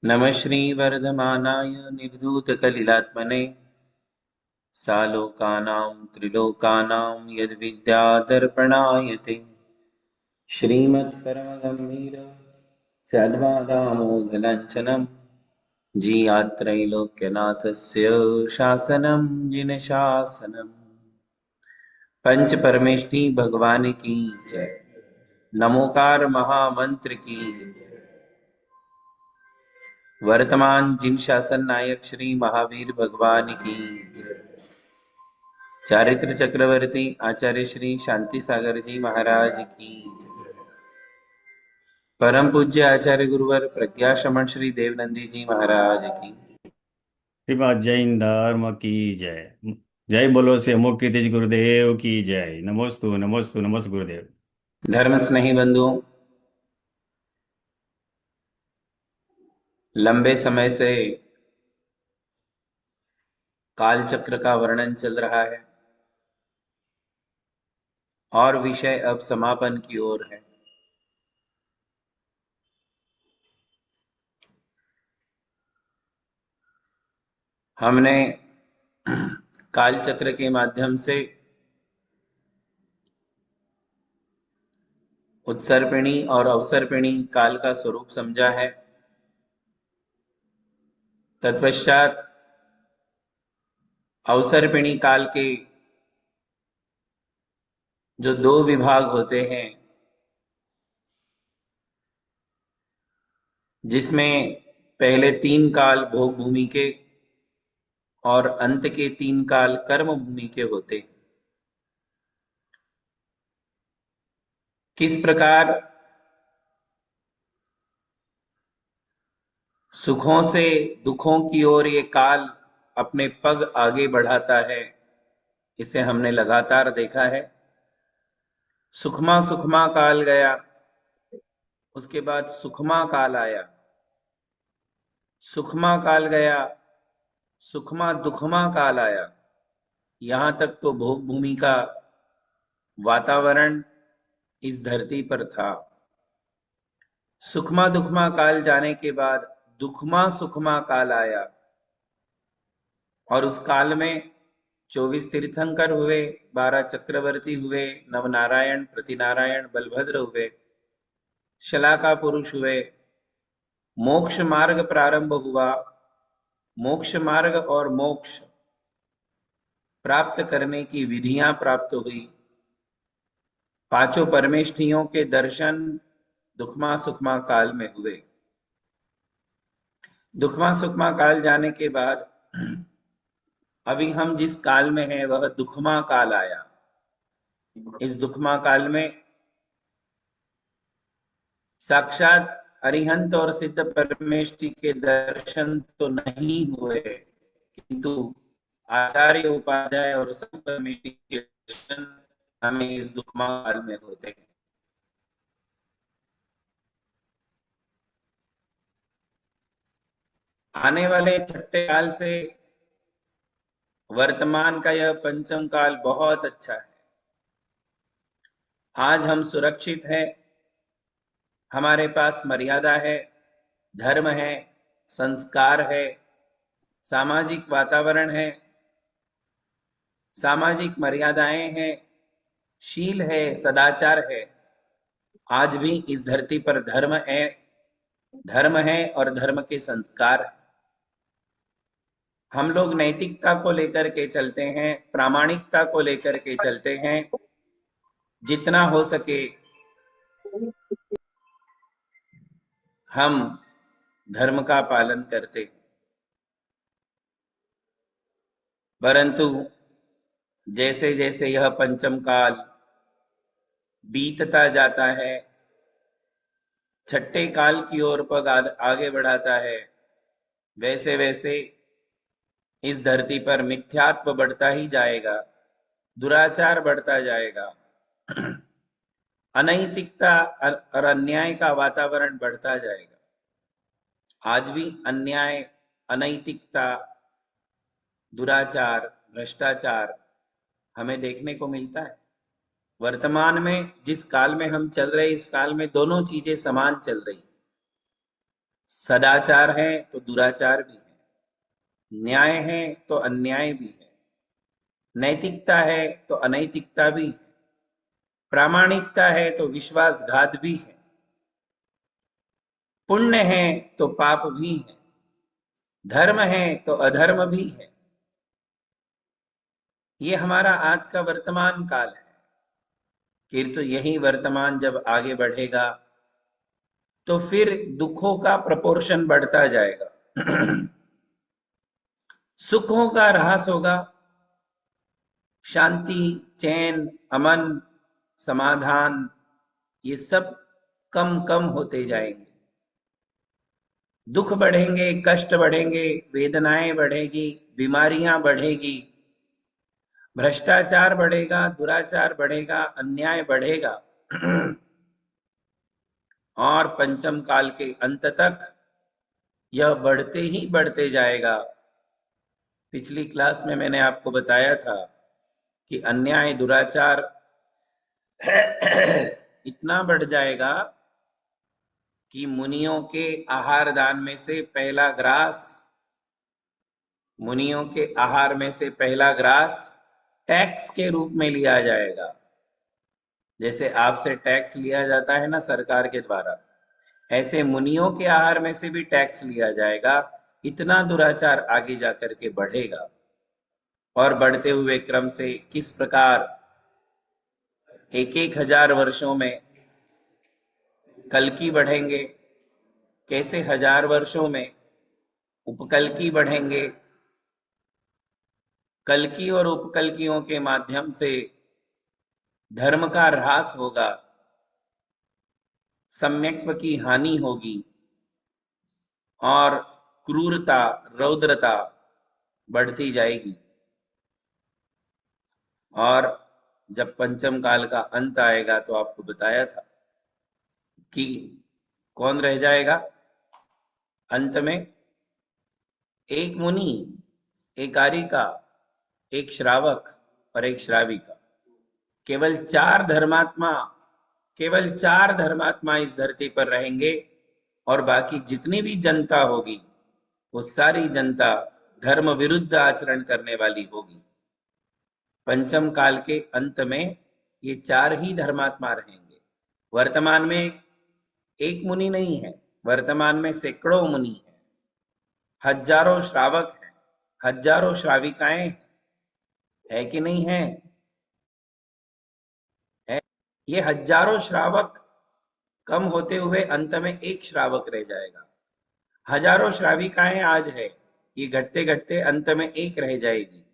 नमः श्रीवर्धमानाय निर्धूतकलिलात्मने सालोकानां त्रिलोकानां यद्विद्यादर्पणाय ते श्रीमत्परमगम्भीर सद्वादामोदलाञ्छनं जीयात्रैलोक्यनाथस्य शासनं जिनशासनम्। पंच परमेष्टि भगवान की जय। नमोकार महामंत्र की जय। वर्तमान जिन शासन नायक श्री महावीर भगवान की जय। चारित्र चक्रवर्ती आचार्य श्री शांति सागर जी महाराज की जय। परम पूज्य आचार्य गुरुवर प्रज्ञा श्रमण श्री देवनंदी जी महाराज की। श्रीमद् जैन धर्म की जय। जय बोलो से मुख्य तेज गुरुदेव की जय। नमोस्तु नमोस्तु नमस् गुरुदेव। धर्म स्नेही बंधुओं, लंबे समय से काल चक्र का वर्णन चल रहा है और विषय अब समापन की ओर है। हमने काल चक्र के माध्यम से उत्सर्पिणी और अवसर्पिणी काल का स्वरूप समझा है। तत्पश्चात अवसर्पिणी काल के जो दो विभाग होते हैं, जिसमें पहले तीन काल भोग भूमि के और अंत के तीन काल कर्म भूमि के होते हैं। किस प्रकार सुखों से दुखों की ओर ये काल अपने पग आगे बढ़ाता है, इसे हमने लगातार देखा है। सुखमा सुखमा काल गया, उसके बाद सुखमा काल आया। सुखमा काल गया, सुखमा दुखमा काल आया। यहां तक तो भोग भूमि का वातावरण इस धरती पर था। सुखमा दुखमा काल जाने के बाद दुखमा सुखमा काल आया और उस काल में 24 तीर्थंकर हुए, 12 चक्रवर्ती हुए, नवनारायण प्रतिनारायण बलभद्र हुए, शलाका पुरुष हुए, मोक्ष मार्ग प्रारंभ हुआ। मोक्ष मार्ग और मोक्ष प्राप्त करने की विधियां प्राप्त हुई। पांचों परमेष्ठियों के दर्शन दुखमा सुखमा काल में हुए। दुखमा सुखमा काल जाने के बाद अभी हम जिस काल में हैं वह दुखमा काल आया। इस दुखमा काल में साक्षात अरिहंत और सिद्ध परमेष्टि के दर्शन तो नहीं हुए, किंतु आचार्य उपाध्याय और संत परमेष्टि के दर्शन हमें इस दुखमा काल में होते हैं। आने वाले छठे काल से वर्तमान का यह पंचम काल बहुत अच्छा है। आज हम सुरक्षित हैं, हमारे पास मर्यादा है, धर्म है, संस्कार है, सामाजिक वातावरण है, सामाजिक मर्यादाएं हैं, शील है, सदाचार है। आज भी इस धरती पर धर्म है, धर्म है और धर्म के संस्कार है। हम लोग नैतिकता को लेकर के चलते हैं, प्रामाणिकता को लेकर के चलते हैं। जितना हो सके हम धर्म का पालन करते, परंतु जैसे जैसे यह पंचम काल बीतता जाता है, छठे काल की ओर पग आगे बढ़ाता है, वैसे वैसे इस धरती पर मिथ्यात्व बढ़ता ही जाएगा, दुराचार बढ़ता जाएगा, अनैतिकता और अन्याय का वातावरण बढ़ता जाएगा। आज भी अन्याय, अनैतिकता, दुराचार, भ्रष्टाचार हमें देखने को मिलता है। वर्तमान में जिस काल में हम चल रहे, इस काल में दोनों चीजें समान चल रही। सदाचार है तो दुराचार भी है, न्याय है तो अन्याय भी है, नैतिकता है तो अनैतिकता भी है, प्रामाणिकता है तो विश्वासघात भी है, पुण्य है तो पाप भी है, धर्म है तो अधर्म भी है। ये हमारा आज का वर्तमान काल है। फिर तो यही वर्तमान जब आगे बढ़ेगा तो फिर दुखों का प्रपोर्शन बढ़ता जाएगा। सुखों का ह्रास होगा, शांति, चैन, अमन, समाधान, ये सब कम कम होते जाएंगे। दुख बढ़ेंगे, कष्ट बढ़ेंगे, वेदनाएं बढ़ेगी, बीमारियां बढ़ेगी, भ्रष्टाचार बढ़ेगा, दुराचार बढ़ेगा, अन्याय बढ़ेगा। और पंचम काल के अंत तक यह बढ़ते ही बढ़ते जाएगा। पिछली क्लास में मैंने आपको बताया था कि अन्याय, दुराचार इतना बढ़ जाएगा कि मुनियों के आहार दान में से पहला ग्रास, मुनियों के आहार में से पहला ग्रास टैक्स के रूप में लिया जाएगा। जैसे आपसे टैक्स लिया जाता है ना सरकार के द्वारा, ऐसे मुनियों के आहार में से भी टैक्स लिया जाएगा। इतना दुराचार आगे जाकर के बढ़ेगा। और बढ़ते हुए क्रम से किस प्रकार एक एक हजार वर्षों में कल्कि बढ़ेंगे, कैसे हजार वर्षों में उपकल्कि बढ़ेंगे, कल्कि और उपकल्कियों के माध्यम से धर्म का ह्रास होगा, सम्यक्त्व की हानि होगी और क्रूरता, रौद्रता बढ़ती जाएगी। और जब पंचम काल का अंत आएगा तो आपको बताया था कि कौन रह जाएगा अंत में? एक मुनि, एक आर्यिका, एक श्रावक और एक श्राविका। केवल चार धर्मात्मा इस धरती पर रहेंगे और बाकी जितनी भी जनता होगी वो सारी जनता धर्म विरुद्ध आचरण करने वाली होगी। पंचम काल के अंत में ये चार ही धर्मात्मा रहेंगे। वर्तमान में एक मुनि नहीं है, वर्तमान में सैकड़ों मुनि हैं, हजारों श्रावक हैं, हजारों श्राविकाएं हैं, है कि नहीं है? है। ये हजारों श्रावक कम होते हुए अंत में एक श्रावक रह जाएगा। हजारों श्राविकाएं आज है, ये घटते घटते अंत में एक रह जाएगी।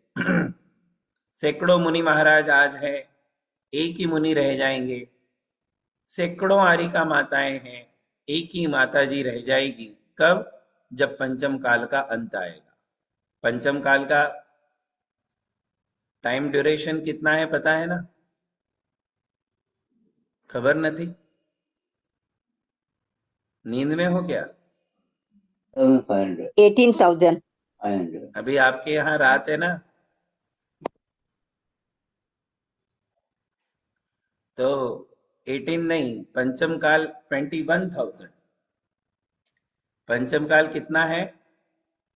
सैकड़ों मुनि महाराज आज है, एक ही मुनि रह जाएंगे। सैकड़ों आर्यिका माताएं हैं, एक ही माता जी रह जाएगी। कब? जब पंचम काल का अंत आएगा। पंचम काल का टाइम ड्यूरेशन कितना है पता है ना? खबर नहीं? नींद में हो क्या? 18,000. अभी आपके यहाँ रात है ना, तो 18 नहीं, पंचम काल 21,000। पंचम काल कितना है?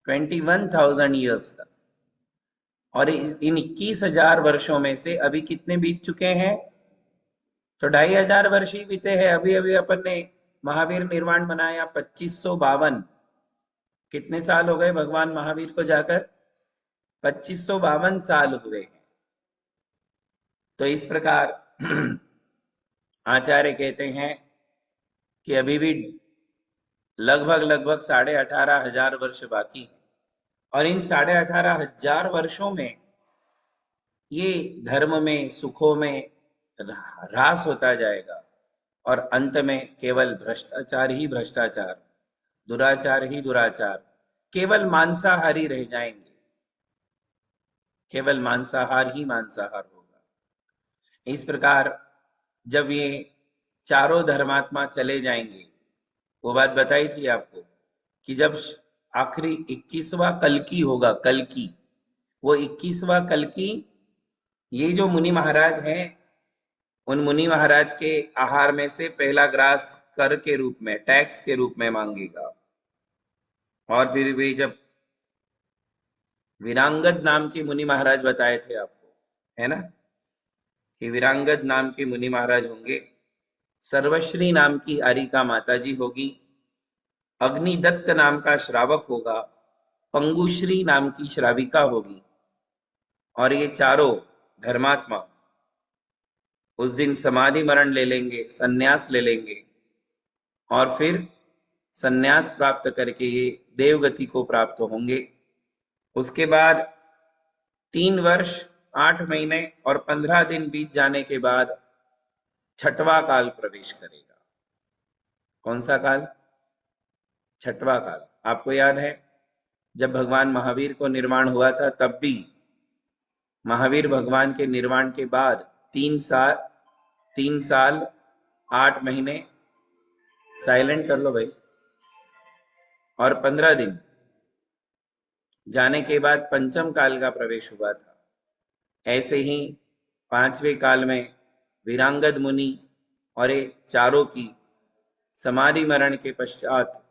21,000 ईयर्स का। और इन 21,000 वर्षों में से अभी कितने बीत चुके हैं? तो 2,500 वर्ष ही बीते हैं। अभी अभी अपन ने महावीर निर्वाण बनाया 2552। कितने साल हो गए भगवान महावीर को जाकर? 2552 साल हुए हैं। तो इस प्रकार आचार्य कहते हैं कि अभी भी लगभग लगभग 18,500 वर्ष बाकी है। और इन 18,500 वर्षों में ये धर्म में, सुखों में ह्रास होता जाएगा और अंत में केवल भ्रष्टाचार ही भ्रष्टाचार, दुराचार ही दुराचार, केवल मांसाहारी रह जाएंगे। केवल मांसाहार ही मांसाहार होगा। इस प्रकार जब ये चारों धर्मात्मा चले जाएंगे, वो बात बताई थी आपको कि जब आखिरी 21वां कल्कि होगा, कल्कि, वो 21वां कल्कि ये जो मुनि महाराज हैं, उन मुनि महाराज के आहार में से पहला ग्रास कर के रूप में, टैक्स के रूप में मांगेगा। और फिर भी जब वीरांगद नाम की मुनि महाराज बताए थे आपको, है ना, कि वीरांगद नाम के मुनि महाराज होंगे, सर्वश्री नाम की आरिका माताजी होगी, अग्निदत्त नाम का श्रावक होगा, पंगुश्री नाम की श्राविका होगी, और ये चारों धर्मात्मा उस दिन समाधि मरण ले लेंगे, सन्यास ले लेंगे, और फिर सन्यास प्राप्त करके ये देवगति को प्राप्त होंगे। उसके बाद 3 वर्ष 8 महीने और 15 दिन बीत जाने के बाद छठवां काल प्रवेश करेगा। कौन सा काल? छठवां काल। आपको याद है जब भगवान महावीर को निर्वाण हुआ था, तब भी महावीर भगवान के निर्वाण के बाद 3 साल 8 महीने, साइलेंट कर लो भाई, और 15 दिन जाने के बाद पंचम काल का प्रवेश हुआ था। ऐसे ही 5वें काल में वीरांगद मुनि और ये चारों की समाधि मरण के पश्चात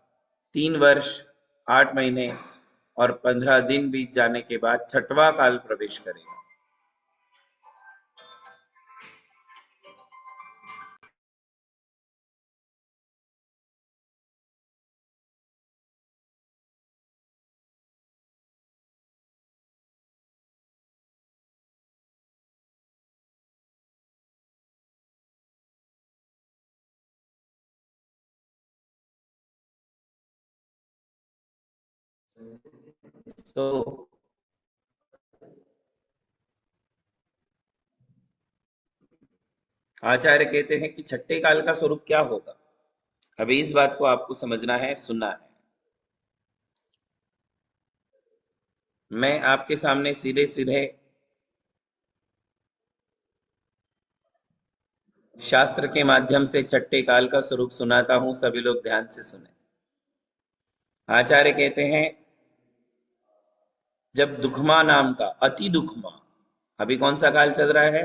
3 वर्ष 8 महीने और 15 दिन बीत जाने के बाद छठवां काल प्रवेश करेगा। तो आचार्य कहते हैं कि छठे काल का स्वरूप क्या होगा। अभी इस बात को आपको समझना है, सुनना है। मैं आपके सामने सीधे सीधे शास्त्र के माध्यम से छठे काल का स्वरूप सुनाता हूं, सभी लोग ध्यान से सुने। आचार्य कहते हैं जब दुखमा नाम का, अति दुखमा, अभी कौन सा काल चल रहा है?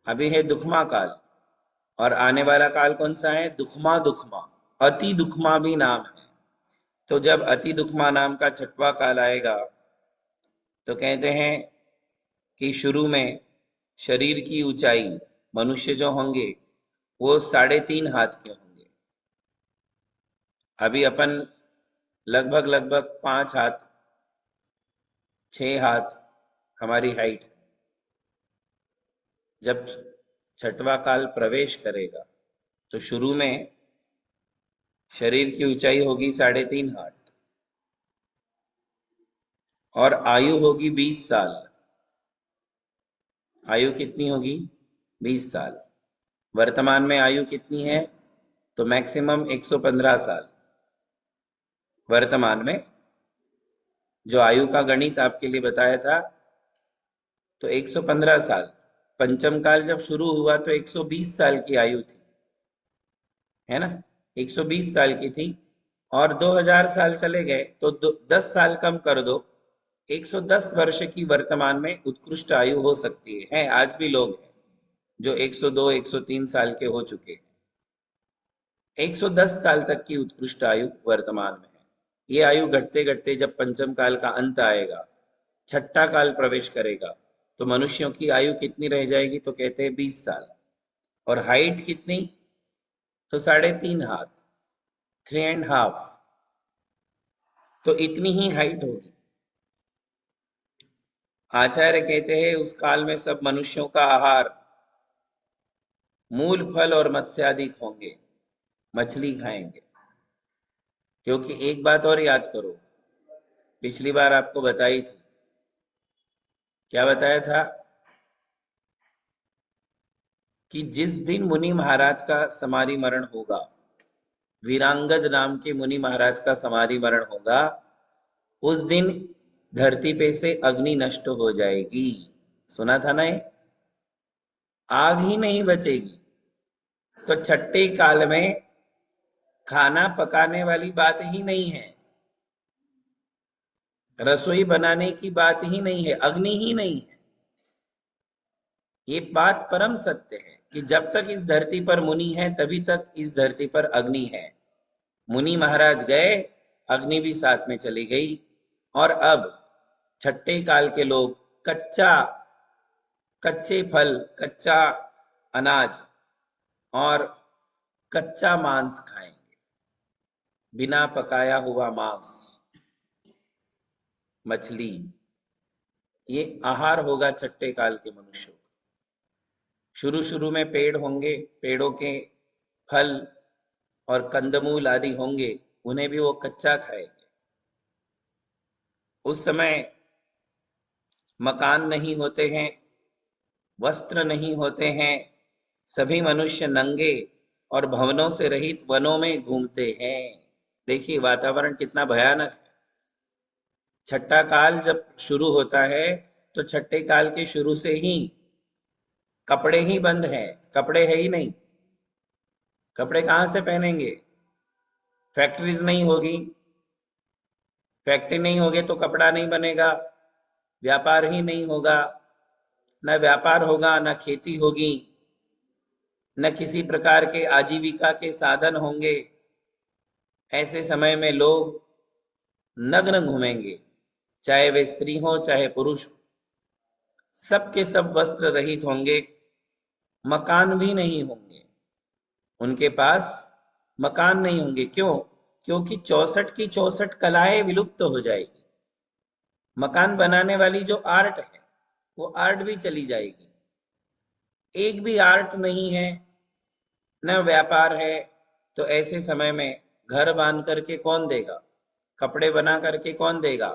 अभी है दुखमा काल, और आने वाला काल कौन सा है? दुखमा दुखमा, अति दुखमा भी नाम है। तो जब अति दुखमा नाम का छठवां काल आएगा तो कहते हैं कि शुरू में शरीर की ऊंचाई मनुष्य जो होंगे वो 3.5 हाथ के होंगे। अभी अपन लगभग लगभग 5 हाथ 6 हाथ हमारी हाइट। जब छठवां काल प्रवेश करेगा तो शुरू में शरीर की ऊंचाई होगी 3.5 हाथ, और आयु होगी 20 साल। आयु कितनी होगी? 20 साल। वर्तमान में आयु कितनी है? तो मैक्सिमम 115 साल। वर्तमान में जो आयु का गणित आपके लिए बताया था, तो 115 साल। पंचम काल जब शुरू हुआ तो 120 साल की आयु थी, है ना, 120 साल की थी, और 2000 साल चले गए तो 10 साल कम कर दो, 110 वर्ष की वर्तमान में उत्कृष्ट आयु हो सकती है। आज भी लोग हैं जो 102 103 साल के हो चुके हैं। 110 साल तक की उत्कृष्ट आयु वर्तमान में है। ये आयु घटते घटते जब पंचम काल का अंत आएगा, छठा काल प्रवेश करेगा, तो मनुष्यों की आयु कितनी रह जाएगी? तो कहते हैं 20 साल। और हाइट कितनी? तो 3.5 हाथ, 3.5। तो इतनी ही हाइट होगी। आचार्य कहते हैं उस काल में सब मनुष्यों का आहार मूल फल और मत्स्यादिक होंगे, मछली खाएंगे। क्योंकि एक बात और याद करो, पिछली बार आपको बताई थी, क्या बताया था? कि जिस दिन मुनि महाराज का समाधि मरण होगा, वीरांगद नाम के मुनि महाराज का समाधि मरण होगा, उस दिन धरती पे से अग्नि नष्ट हो जाएगी। सुना था ना? ये आग ही नहीं बचेगी। तो छठे काल में खाना पकाने वाली बात ही नहीं है, रसोई बनाने की बात ही नहीं है, अग्नि ही नहीं है। ये बात परम सत्य है कि जब तक इस धरती पर मुनि है तभी तक इस धरती पर अग्नि है। मुनि महाराज गए, अग्नि भी साथ में चली गई। और अब छठे काल के लोग कच्चे फल, कच्चा अनाज और कच्चा मांस खाएंगे। बिना पकाया हुआ मांस, मछली, ये आहार होगा छठे काल के मनुष्यों का। शुरू शुरू में पेड़ होंगे, पेड़ों के फल और कंदमूल आदि होंगे, उन्हें भी वो कच्चा खाएंगे। उस समय मकान नहीं होते हैं, वस्त्र नहीं होते हैं, सभी मनुष्य नंगे और भवनों से रहित वनों में घूमते हैं। देखिए वातावरण कितना भयानक है। छठा काल जब शुरू होता है तो छठे काल के शुरू से ही कपड़े ही बंद हैं, कपड़े है ही नहीं। कपड़े कहाँ से पहनेंगे? फैक्ट्रीज नहीं होगी, फैक्ट्री नहीं होगी तो कपड़ा नहीं बनेगा, व्यापार ही नहीं होगा, न व्यापार होगा, न खेती होगी, न किसी प्रकार के आजीविका के साधन होंगे। ऐसे समय में लोग नग्न घूमेंगे, चाहे वे स्त्री हो चाहे पुरुष हो, सबके सब वस्त्र रहित होंगे, मकान भी नहीं होंगे, उनके पास मकान नहीं होंगे। क्यों? क्योंकि 64 की 64 कलाएं विलुप्त हो जाएगी। मकान बनाने वाली जो आर्ट है वो आर्ट भी चली जाएगी। एक भी आर्ट नहीं है, न व्यापार है, तो ऐसे समय में घर बांध करके कौन देगा? कपड़े बना करके कौन देगा?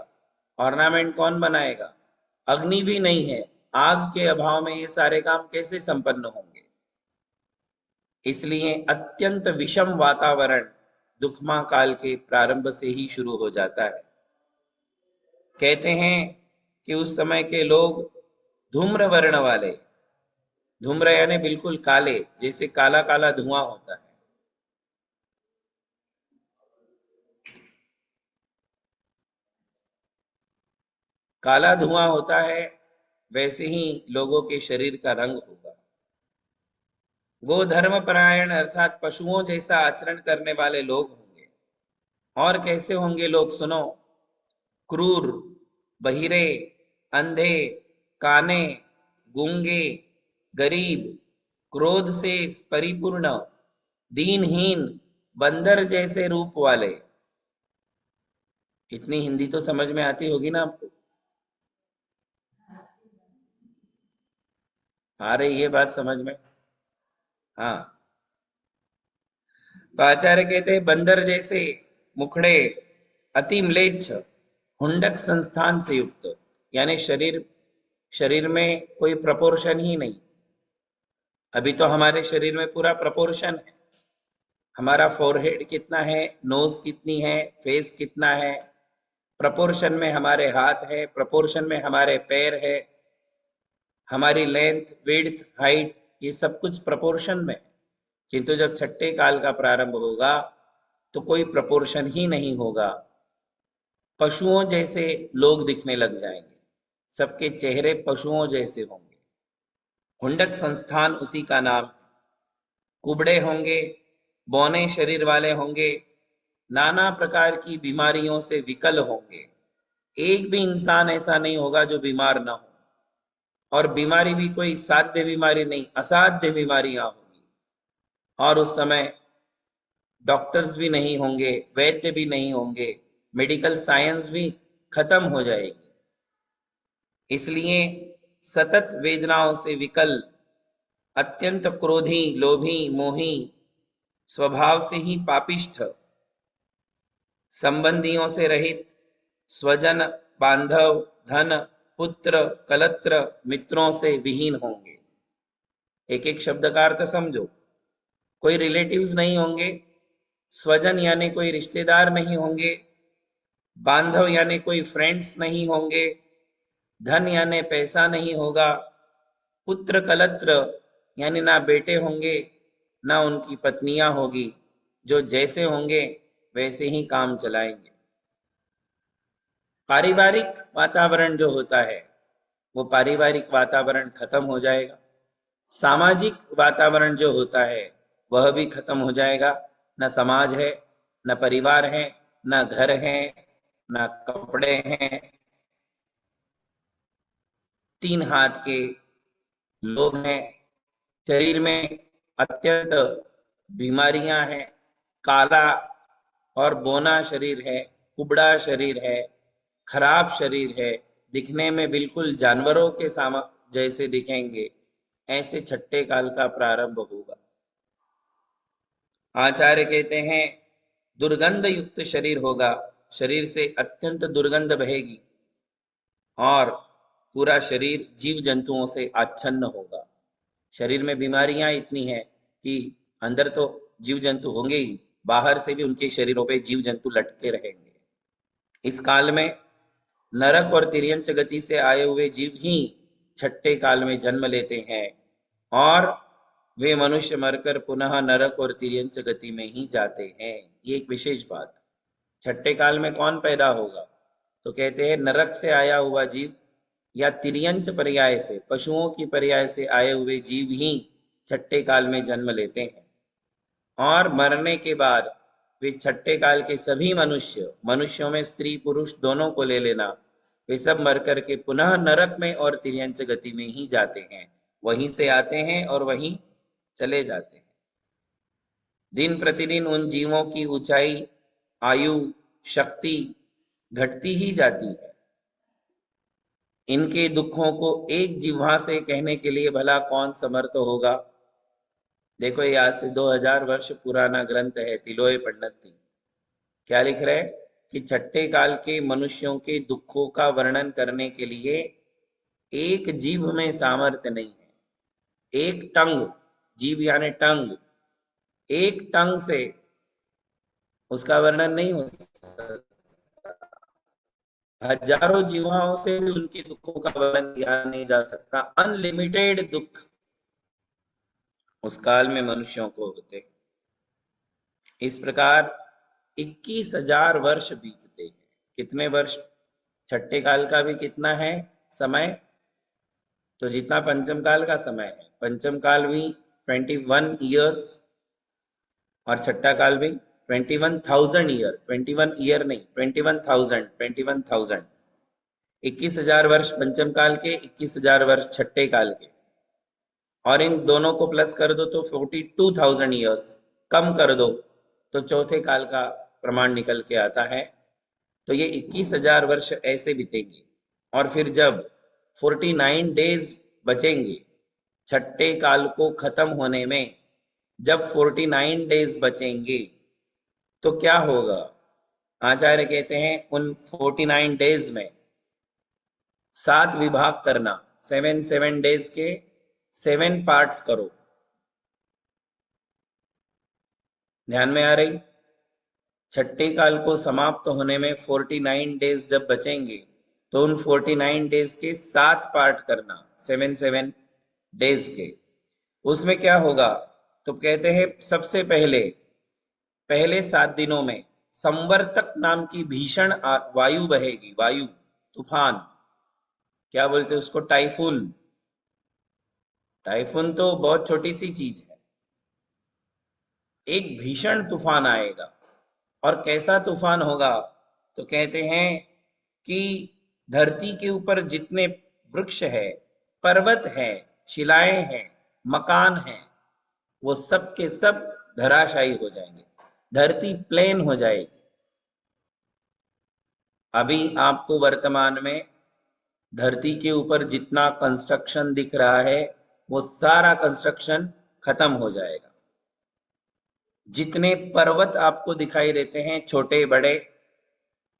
ऑर्नामेंट कौन बनाएगा? अग्नि भी नहीं है, आग के अभाव में ये सारे काम कैसे संपन्न होंगे? इसलिए अत्यंत विषम वातावरण दुखमा काल के प्रारंभ से ही शुरू हो जाता है। कहते हैं कि उस समय के लोग धूम्र वर्ण वाले, धूम्र यानी बिल्कुल काले, जैसे काला काला धुआं होता है, काला धुआं होता है, वैसे ही लोगों के शरीर का रंग होगा। वो धर्म परायण अर्थात पशुओं जैसा आचरण करने वाले लोग होंगे। और कैसे होंगे लोग? सुनो, क्रूर, बहिरे, अंधे, काने, गूंगे, गरीब, क्रोध से परिपूर्ण, दीनहीन, बंदर जैसे रूप वाले। इतनी हिंदी तो समझ में आती होगी ना आपको? आ रही है बात समझ में? हाँ। तो आचार्य कहते हैं बंदर जैसे, मुखड़े, अति म्लेच्छ, हुंडक संस्थान से युक्त, यानी शरीर शरीर में कोई प्रपोर्शन ही नहीं। अभी तो हमारे शरीर में पूरा प्रपोर्शन है। हमारा फोरहेड कितना है, नोज कितनी है, फेस कितना है, प्रपोर्शन में हमारे हाथ है, प्रपोर्शन में हमारे पैर है, हमारी लेंथ, विड्थ, हाइट, ये सब कुछ प्रपोर्शन में। किंतु जब छठे काल का प्रारंभ होगा तो कोई प्रपोर्शन ही नहीं होगा। पशुओं जैसे लोग दिखने लग जाएंगे, सबके चेहरे पशुओं जैसे होंगे। हुंडक संस्थान उसी का नाम। कुबड़े होंगे, बौने शरीर वाले होंगे, नाना प्रकार की बीमारियों से विकल होंगे। एक भी इंसान ऐसा नहीं होगा जो बीमार ना हो, और बीमारी भी कोई साध्य बीमारी नहीं, असाध्य बीमारियां होंगी। और उस समय डॉक्टर्स भी नहीं होंगे, वैद्य भी नहीं होंगे, मेडिकल साइंस भी खत्म हो जाएगी। इसलिए सतत वेदनाओं से विकल, अत्यंत क्रोधी, लोभी, मोही, स्वभाव से ही पापिष्ठ, संबंधियों से रहित, स्वजन, बांधव, धन, पुत्र, कलत्र, मित्रों से विहीन होंगे। एक एक शब्द का अर्थ समझो। कोई रिलेटिव्स नहीं होंगे, स्वजन यानी कोई रिश्तेदार नहीं होंगे, बांधव यानी कोई फ्रेंड्स नहीं होंगे, धन यानी पैसा नहीं होगा, पुत्र कलत्र यानी ना बेटे होंगे ना उनकी पत्नियां होगी, जो जैसे होंगे वैसे ही काम चलाएंगे। पारिवारिक वातावरण जो होता है वो पारिवारिक वातावरण खत्म हो जाएगा। सामाजिक वातावरण जो होता है वह भी खत्म हो जाएगा। न समाज है, न परिवार है, ना घर है, ना कपड़े हैं, 3 हाथ के लोग हैं, शरीर में अत्यंत बीमारियां हैं, काला और बौना शरीर है, कुबड़ा शरीर है, खराब शरीर है, दिखने में बिल्कुल जानवरों के जैसे दिखेंगे, ऐसे छठे काल का प्रारंभ होगा। आचार्य कहते हैं दुर्गंध युक्त शरीर होगा, शरीर से अत्यंत दुर्गंध बहेगी और पूरा शरीर जीव जंतुओं से आच्छन्न होगा। शरीर में बीमारियां इतनी हैं कि अंदर तो जीव जंतु होंगे ही, बाहर से भी उनके शरीरों पे जीव जंतु लटके रहेंगे। इस काल में नरक और तिर्यंच गति से आए हुए जीव ही छठे काल में जन्म लेते हैं और वे मनुष्य मरकर पुनः नरक और तिर्यंच गति में ही जाते हैं। ये एक विशेष बात। छठे काल में कौन पैदा होगा? तो कहते हैं नरक से आया हुआ जीव या तिर्यंच पर्याय से, पशुओं की पर्याय से आए हुए जीव ही छठे काल में जन्म लेते हैं और मरने के बाद वे छठे काल के सभी मनुष्यों में स्त्री पुरुष दोनों को ले लेना, वे सब मर करके पुनः नरक में और तिर्यंच गति में ही जाते हैं, वहीं से आते हैं और वहीं चले जाते हैं। दिन प्रतिदिन उन जीवों की ऊंचाई, आयु, शक्ति घटती ही जाती है। इनके दुखों को एक जिह्वा से कहने के लिए भला कौन समर्थ होगा? देखो ये आज से 2000 वर्ष पुराना ग्रंथ है तिलोय पंडित। क्या लिख रहे हैं कि छठे काल के मनुष्यों के दुखों का वर्णन करने के लिए एक जीभ में सामर्थ्य नहीं है। एक टंग, जीभ यानी टंग, एक टंग से उसका वर्णन नहीं हो सकता। हजारों जीवाओं से भी उनके दुखों का वर्णन किया नहीं जा सकता। अनलिमिटेड दुख उस काल में मनुष्यों को होते। इस प्रकार 21,000 वर्ष बीतते हैं। कितने वर्ष? छठे काल का भी कितना है समय? तो जितना पंचम काल का समय है, पंचम काल भी 21 ईयर्स और छठा काल भी 21,000 ईयर। 21 ईयर नहीं, 21,000, 21,000। 21,000 वर्ष पंचम काल के, 21,000 वर्ष छठे काल के, और इन दोनों को प्लस कर दो तो 42,000 ईयर्स। कम कर दो तो चौथे काल का प्रमाण निकल के आता है। तो ये 21,000 वर्ष ऐसे बीतेंगे और फिर जब 49 डेज बचेंगे छठे काल को खत्म होने में, जब 49 डेज बचेंगे तो क्या होगा? आचार्य कहते हैं उन 49 डेज में 7 विभाग करना, 7 डेज के 7 पार्ट्स करो। ध्यान में आ रही? छठे काल को समाप्त होने में 49 डेज जब बचेंगे तो उन 49 डेज के 7 पार्ट करना, 7 डेज के। उसमें क्या होगा? तो कहते हैं सबसे पहले 7 दिनों में संवर्तक नाम की भीषण वायु बहेगी। वायु, तूफान, क्या बोलते हैं उसको? टाइफून। टाइफून तो बहुत छोटी सी चीज है। एक भीषण तूफान आएगा। और कैसा तूफान होगा? तो कहते हैं कि धरती के ऊपर जितने वृक्ष है, पर्वत है, शिलाएं हैं, मकान हैं, वो सब के सब धराशायी हो जाएंगे। धरती प्लेन हो जाएगी। अभी आपको वर्तमान में धरती के ऊपर जितना कंस्ट्रक्शन दिख रहा है वो सारा कंस्ट्रक्शन खत्म हो जाएगा। जितने पर्वत आपको दिखाई देते हैं छोटे बड़े,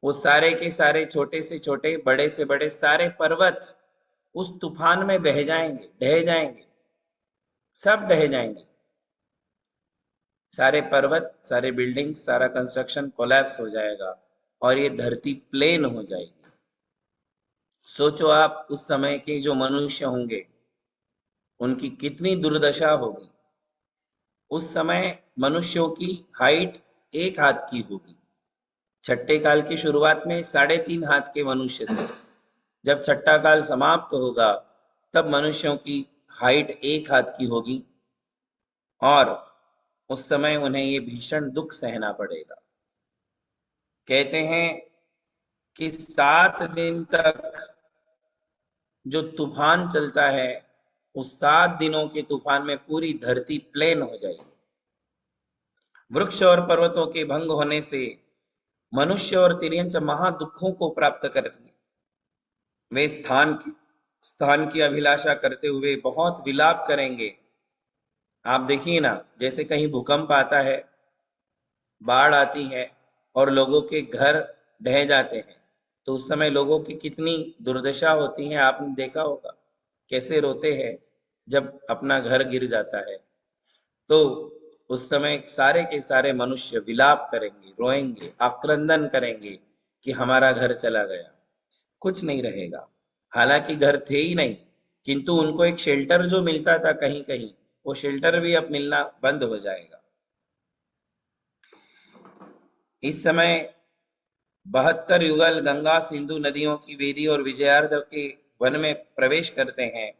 वो सारे के सारे छोटे से छोटे, बड़े से बड़े सारे पर्वत उस तूफान में बह जाएंगे, ढह जाएंगे, सब ढह जाएंगे। सारे पर्वत, सारे बिल्डिंग, सारा कंस्ट्रक्शन कोलैप्स हो जाएगा और ये धरती प्लेन हो जाएगी। सोचो आप उस समय के जो मनुष्य होंगे उनकी कितनी दुर्दशा होगी। उस समय मनुष्यों की हाइट 1 हाथ की होगी। छठे काल की शुरुआत में 3.5 हाथ के मनुष्य थे। जब छठा काल समाप्त होगा तब मनुष्यों की हाइट 1 हाथ की होगी और उस समय उन्हें ये भीषण दुख सहना पड़ेगा। कहते हैं कि 7 दिन तक जो तूफान चलता है, उस 7 दिनों के तूफान में पूरी धरती प्लेन हो जाएगी। वृक्ष और पर्वतों के भंग होने से मनुष्य और तिर्यंच महा दुखों को प्राप्त करते, वे स्थान की अभिलाषा करते हुए बहुत विलाप करेंगे। आप देखिए ना, जैसे कहीं भूकंप आता है, बाढ़ आती है और लोगों के घर ढह जाते हैं, तो उस समय लोगों की कितनी दुर्दशा होती है, आपने देखा होगा कैसे रोते हैं जब अपना घर गिर जाता है। तो उस समय सारे के सारे मनुष्य विलाप करेंगे, रोएंगे, आक्रंदन करेंगे कि हमारा घर चला गया, कुछ नहीं रहेगा। हालांकि घर थे ही नहीं, किंतु उनको एक शेल्टर जो मिलता था कहीं कहीं, वो शेल्टर भी अब मिलना बंद हो जाएगा। इस समय 72 युगल गंगा सिंधु नदियों की वेदी और विजयार्ध के वन में प्रवेश करते हैं।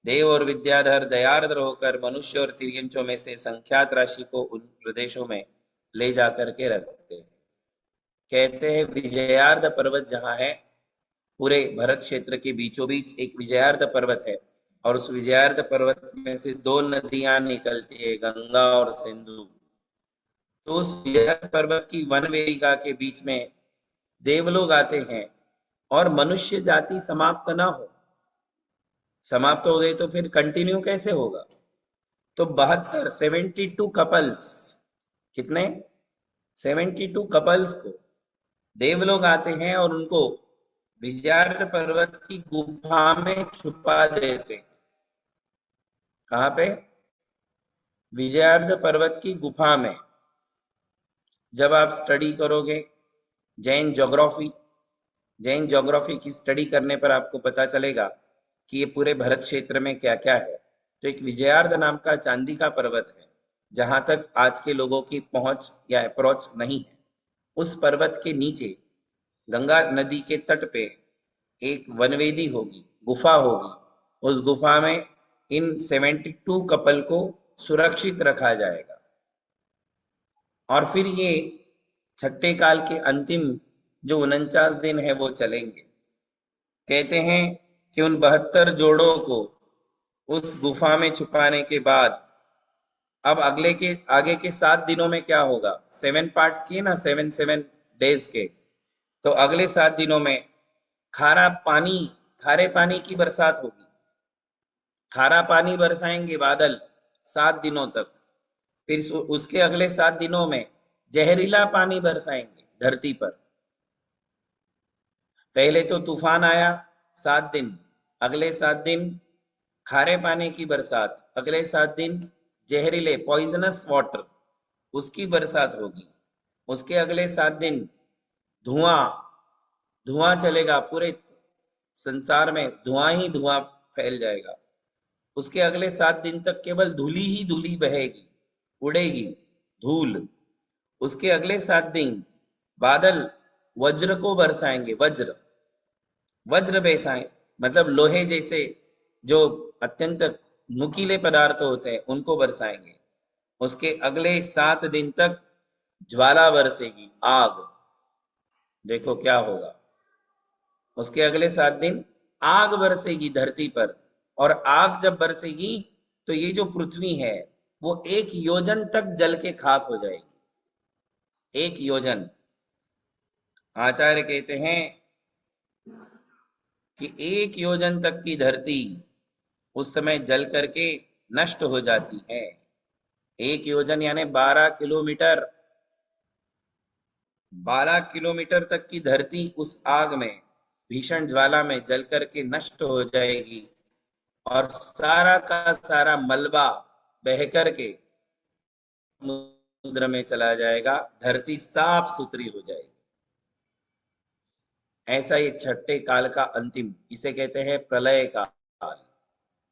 देव और विद्याधर दयार्द्र होकर मनुष्य और तिर्यंचों में से संख्यात राशि को उन प्रदेशों में ले जाकर के रखते हैं। कहते हैं विजयार्ध पर्वत जहां है, पूरे भरत क्षेत्र के बीचों बीच एक विजयार्ध पर्वत है, और उस विजयार्ध पर्वत में से 2 नदियां निकलती है, गंगा और सिंधु। तो उस विजयार्ध पर्वत की वन वेदिका के बीच में देवलोग आते हैं, और मनुष्य जाति समाप्त ना हो। समाप्त हो गई तो फिर कंटिन्यू कैसे होगा? तो 72 कपल्स, कितने? 72 कपल्स को देवलोग आते हैं और उनको विजयार्ध पर्वत की गुफा में छुपा देते हैं। कहाँ पे? विजयार्ध पर्वत की गुफा में। जब आप स्टडी करोगे जैन ज्योग्राफी, जैन ज्योग्राफी की स्टडी करने पर आपको पता चलेगा कि ये पूरे भरत क्षेत्र में क्या क्या है। तो एक विजयार्ध नाम का चांदी का पर्वत है, जहां तक आज के लोगों की पहुंच या अप्रोच नहीं है। उस पर्वत के नीचे गंगा नदी के तट पे एक वनवेदी होगी, गुफा होगी। उस गुफा में इन 72 कपल को सुरक्षित रखा जाएगा, और फिर ये छठे काल के अंतिम जो 49 दिन है वो चलेंगे। कहते हैं कि उन 72 जोड़ों को उस गुफा में छुपाने के बाद अब आगे के 7 दिनों में क्या होगा? 7 पार्ट्स किए ना, 7 डेज के। तो अगले 7 दिनों में खारा पानी, खारे पानी की बरसात होगी। खारा पानी बरसाएंगे बादल 7 दिनों तक। फिर उसके अगले 7 दिनों में जहरीला पानी बरसाएंगे धरती पर। पहले तो तूफान आया 7 दिन, अगले 7 दिन खारे पानी की बरसात, अगले 7 दिन जहरीले पॉइजनस वाटर, उसकी बरसात होगी। उसके अगले 7 दिन धुआं, धुआं चलेगा, पूरे संसार में धुआं ही धुआं फैल जाएगा। उसके अगले 7 दिन तक केवल धूली ही धूली बहेगी, उड़ेगी धूल। उसके अगले 7 दिन बादल वज्र को बरसाएंगे, वज्र, वज्र बेसाएं, मतलब लोहे जैसे जो अत्यंत नुकीले पदार्थ होते हैं उनको बरसाएंगे। उसके अगले 7 दिन तक ज्वाला बरसेगी, आग। देखो क्या होगा। उसके अगले 7 दिन आग बरसेगी धरती पर, और आग जब बरसेगी तो ये जो पृथ्वी है वो 1 योजन तक जल के खाक हो जाएगी। 1 योजन। आचार्य कहते हैं कि 1 योजन तक की धरती उस समय जल करके नष्ट हो जाती है। 1 योजन यानी 12 किलोमीटर। 12 किलोमीटर तक की धरती उस आग में, भीषण ज्वाला में जल करके नष्ट हो जाएगी, और सारा का सारा मलबा बह करके समुद्र में चला जाएगा, धरती साफ सुथरी हो जाएगी। ऐसा ये छठे काल का अंतिम, इसे कहते हैं प्रलय काल।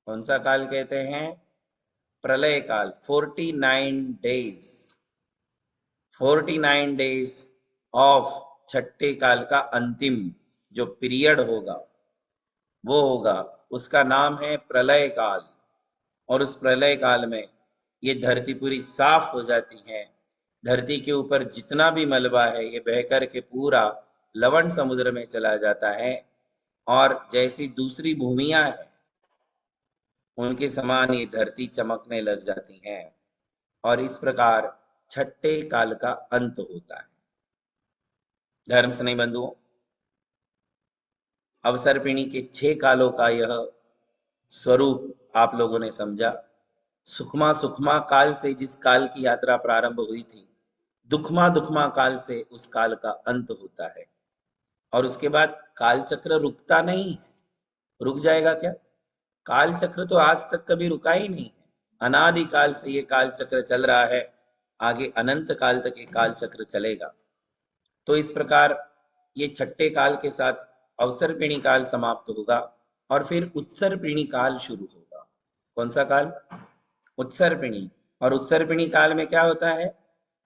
कौन सा काल कहते हैं? प्रलय काल। 49 डेज, 49 डेज ऑफ छठे काल का अंतिम जो पीरियड होगा वो होगा, उसका नाम है प्रलय काल। और उस प्रलय काल में ये धरती पूरी साफ हो जाती है, धरती के ऊपर जितना भी मलबा है ये बहकर के पूरा लवण समुद्र में चला जाता है, और जैसी दूसरी भूमियां हैं उनके समान ये धरती चमकने लग जाती हैं, और इस प्रकार छठे काल का अंत होता है। धर्म स्नेही बंधुओं, अवसर्पिणी के 6 कालों का यह स्वरूप आप लोगों ने समझा। सुखमा सुखमा काल से जिस काल की यात्रा प्रारंभ हुई थी, दुखमा दुखमा काल से उस काल का अंत होता है। और उसके बाद काल चक्र रुकता नहीं है। रुक जाएगा क्या? काल चक्र तो आज तक कभी रुका ही नहीं है। अनादि काल से ये काल चक्र चल रहा है, आगे अनंत काल तक ये काल चक्र चलेगा। तो इस प्रकार ये छठे काल के साथ अवसर्पिणी काल समाप्त होगा, और फिर उत्सर्पिणी काल शुरू होगा। कौन सा काल? उत्सर्पिणी। और उत्सर्पिणी काल में क्या होता है?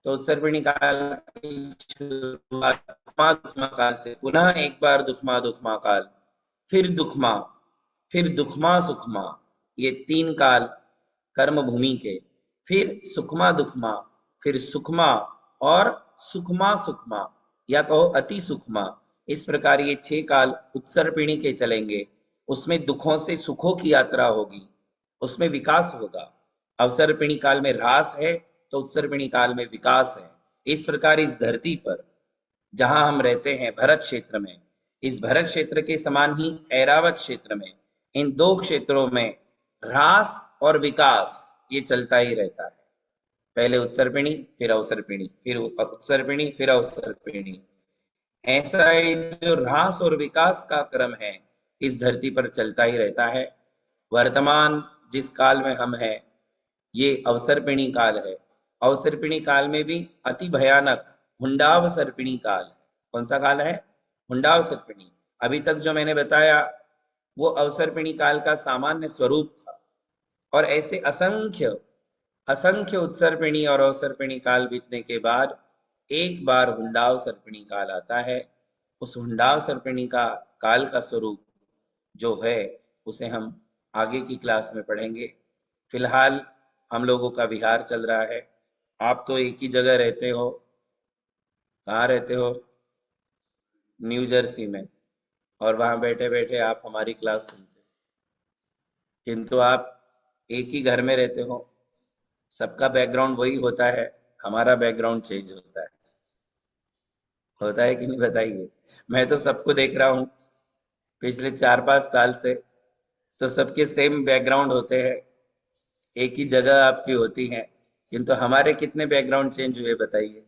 तो उत्सर्पिणी काल की शुरुआत दुखमा दुखमा काल से, पुनः एक बार दुखमा दुखमा काल, फिर दुखमा, फिर दुखमा सुखमा, ये 3 काल कर्म भूमि के, फिर सुखमा दुखमा, फिर सुखमा, और सुखमा सुखमा, या कहो अति सुखमा। इस प्रकार ये 6 काल उत्सर्पिणी के चलेंगे। उसमें दुखों से सुखों की यात्रा होगी, उसमें विकास होगा। अवसर्पिणी काल में ह्रास है तो उत्सर्पिणी काल में विकास है। इस प्रकार इस धरती पर जहां हम रहते हैं भरत क्षेत्र में, इस भरत क्षेत्र के समान ही ऐरावत क्षेत्र में, इन 2 क्षेत्रों में ह्रास और विकास ये चलता ही रहता है। पहले उत्सर्पिणी, फिर अवसर्पिणी, फिर उत्सर्पिणी, फिर अवसर्पिणी। ऐसा ही जो ह्रास और विकास का क्रम है इस धरती पर चलता ही रहता है। वर्तमान जिस काल में हम हैं ये अवसर्पिणी काल है। अवसर्पिणी काल में भी अति भयानक हुंडाव सर्पिणी काल। कौन सा काल है? हुंडाव सर्पिणी। अभी तक जो मैंने बताया वो अवसर्पिणी काल का सामान्य स्वरूप था, और ऐसे असंख्य असंख्य उत्सर्पिणी और अवसर्पिणी काल बीतने के बाद एक बार हुंडाव सर्पिणी काल आता है। उस हुंडाव सर्पिणी का काल का स्वरूप जो है उसे हम आगे की क्लास में पढ़ेंगे। फिलहाल हम लोगों का विहार चल रहा है। आप तो एक ही जगह रहते हो। कहाँ रहते हो? न्यू जर्सी में। और वहां बैठे बैठे आप हमारी क्लास सुनते हो, किंतु आप एक ही घर में रहते हो। सबका बैकग्राउंड वही होता है, हमारा बैकग्राउंड चेंज होता है कि नहीं बताइए? मैं तो सबको देख रहा हूँ पिछले 4-5 साल से, तो सबके सेम बैकग्राउंड होते हैं, एक ही जगह आपकी होती है, किंतु हमारे कितने बैकग्राउंड चेंज हुए बताइए?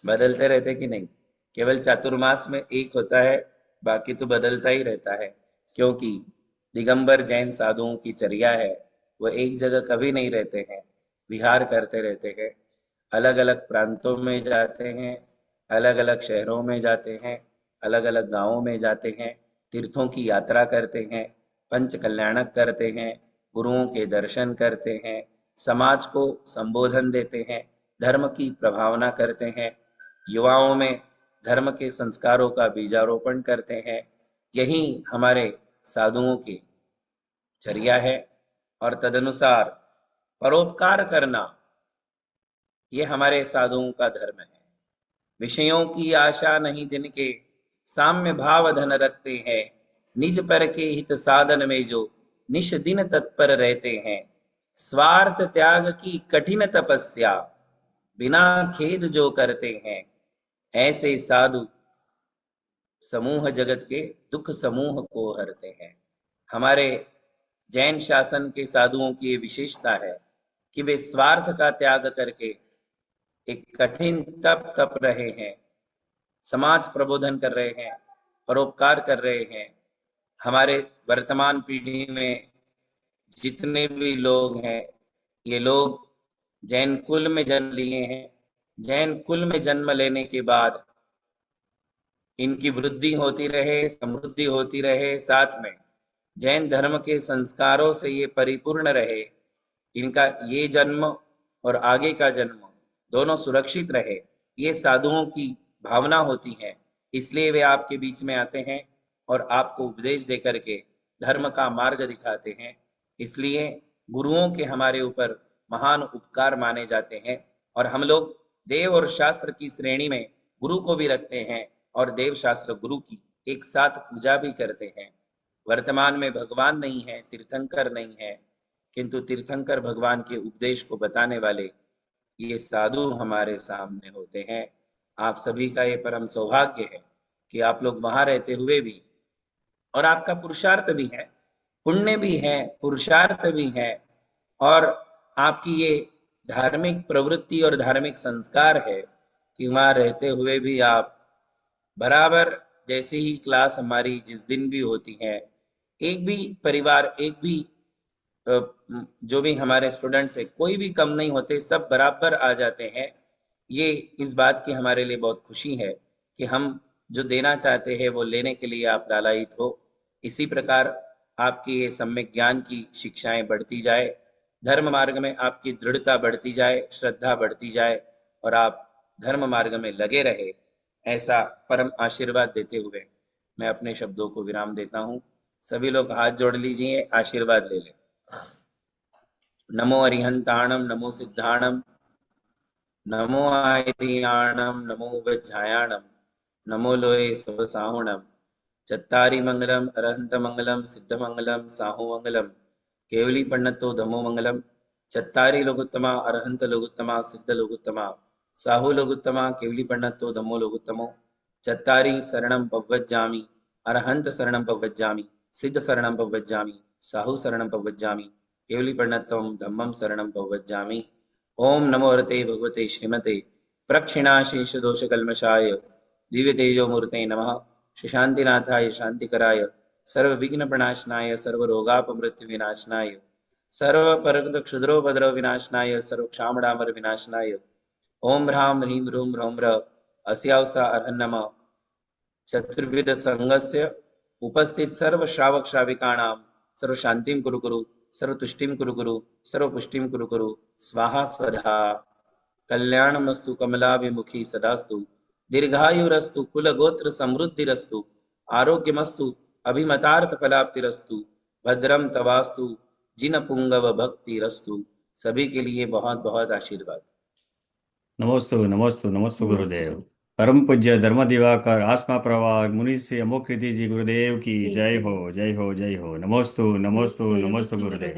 बदलते रहते कि नहीं? केवल चातुर्मास में एक होता है, बाकी तो बदलता ही रहता है। क्योंकि दिगंबर जैन साधुओं की चर्या है, वो एक जगह कभी नहीं रहते हैं, विहार करते रहते हैं। अलग अलग प्रांतों में जाते हैं, अलग अलग शहरों में जाते हैं, अलग अलग गांवों में जाते हैं, तीर्थों की यात्रा करते हैं, पंच कल्याणक करते हैं, गुरुओं के दर्शन करते हैं, समाज को संबोधन देते हैं, धर्म की प्रभावना करते हैं, युवाओं में धर्म के संस्कारों का बीजारोपण करते हैं। यही हमारे साधुओं की चर्या है। और तदनुसार परोपकार करना ये हमारे साधुओं का धर्म है। विषयों की आशा नहीं जिनके, साम्य भाव धन रखते हैं, निज पर के हित साधन में जो निश दिन तत्पर रहते हैं, स्वार्थ त्याग की कठिन तपस्या बिना खेद जो करते हैं, ऐसे साधु समूह जगत के दुख समूह को हरते हैं। हमारे जैन शासन के साधुओं की ये विशेषता है कि वे स्वार्थ का त्याग करके एक कठिन तप रहे हैं, समाज प्रबोधन कर रहे हैं, परोपकार कर रहे हैं। हमारे वर्तमान पीढ़ी में जितने भी लोग हैं ये लोग जैन कुल में जन्म लिए हैं। जैन कुल में जन्म लेने के बाद इनकी वृद्धि होती रहे, समृद्धि होती रहे, साथ में जैन धर्म के संस्कारों से ये परिपूर्ण रहे, इनका ये जन्म और आगे का जन्म दोनों सुरक्षित रहे, ये साधुओं की भावना होती है। इसलिए वे आपके बीच में आते हैं और आपको उपदेश देकर के धर्म का मार्ग दिखाते हैं। इसलिए गुरुओं के हमारे ऊपर महान उपकार माने जाते हैं। और हम लोग देव और शास्त्र की श्रेणी में गुरु को भी रखते हैं और देव शास्त्र गुरु की एक साथ पूजा भी करते हैं। वर्तमान में भगवान नहीं है, तीर्थंकर नहीं है, किंतु तीर्थंकर भगवान के उपदेश को बताने वाले ये साधु हमारे सामने होते हैं। आप सभी का ये परम सौभाग्य है कि आप लोग वहां रहते हुए भी, और आपका पुरुषार्थ भी है, पुण्य भी है, पुरुषार्थ भी है, और आपकी ये धार्मिक प्रवृत्ति और धार्मिक संस्कार है कि वहां रहते हुए भी आप बराबर जैसी ही क्लास हमारी जिस दिन भी होती है, एक भी परिवार, एक भी जो भी हमारे स्टूडेंट्स है, कोई भी कम नहीं होते, सब बराबर आ जाते हैं। ये इस बात की हमारे लिए बहुत खुशी है कि हम जो देना चाहते हैं वो लेने के लिए आप लालायित हो। इसी प्रकार आपकी ये सम्यक ज्ञान की शिक्षाएं बढ़ती जाए, धर्म मार्ग में आपकी दृढ़ता बढ़ती जाए, श्रद्धा बढ़ती जाए, और आप धर्म मार्ग में लगे रहे, ऐसा परम आशीर्वाद देते हुए मैं अपने शब्दों को विराम देता हूँ। सभी लोग हाथ जोड़ लीजिए, आशीर्वाद ले लें। नमो अरिहंताणम, नमो सिद्धाणम, नमो आर्याणम, नमो वज्रायणम, नमो लोये सवसाहुणम, चत्तारि मंगलम अरहंत मंगलम सिद्ध मंगलम साहु मंगलम, केवली पन्नतो धमो मंगलम, चत्तारि लोगुत्तमा अरहंत लोगुत्तमा सिद्ध लोगुत्तमा साहु लोगुत्तमा, केवली पन्नतो धमो लोगुत्तमो, चत्तारि शरणं पव्वज्जामि, अरहंत शरणं पव्वज्जामि, सिद्ध शरणं पव्वज्जामि, साहु शरणं पव्वज्जामि, केवली प्रणतम धम्मम शरणं पव्वज्जामि। ओम नमो हरते भगवते श्रीमते प्रक्षिणाशीष दोष कल्मषाय दिव्य तेजो मूर्ते नमः। श्री शांतिनाथाय शांतिकराय सर्व विघ्न प्रणाशनाय सर्व रोगापमृत्यु विनाशनाय सर्व परग क्षुद्रोपद्रव विनाशनाय सर्व क्षामडामर विनाशनाय ओम ह्रां ह्रीं ह्रूं ह्रौं ह्र अस्यावसा अर्हन्नम चतुर्विध संघस्य उपस्थित सर्व श्रावक श्राविकाणां सर्व शांतिं कुरु कुरु, सर्व तुष्टिं कुरु कुरु, सर्व पुष्टिं कुरु कुरु, स्वाहा स्वधा। कल्याणमस्तु कमलाभिमुखी सदास्तु, दीर्घायुरस्तु कुलगोत्र समृद्धिरस्तु, आरोग्यमस्तु अभिमतार्थ फलाप्तिरस्तु, भद्रम तवास्तु जिन पुंगव भक्तिरस्तु। सभी के लिए बहुत बहुत आशीर्वाद। नमोस्तु नमोस्तु नमोस्तु गुरुदेव। परम पूज्य धर्म दिवाकर आत्मा प्रवाह मुनि से अमोक कीर्ति जी गुरुदेव की जय हो, जय हो, जय हो। नमोस्तु नमोस्तु नमोस्तु गुरुदेव।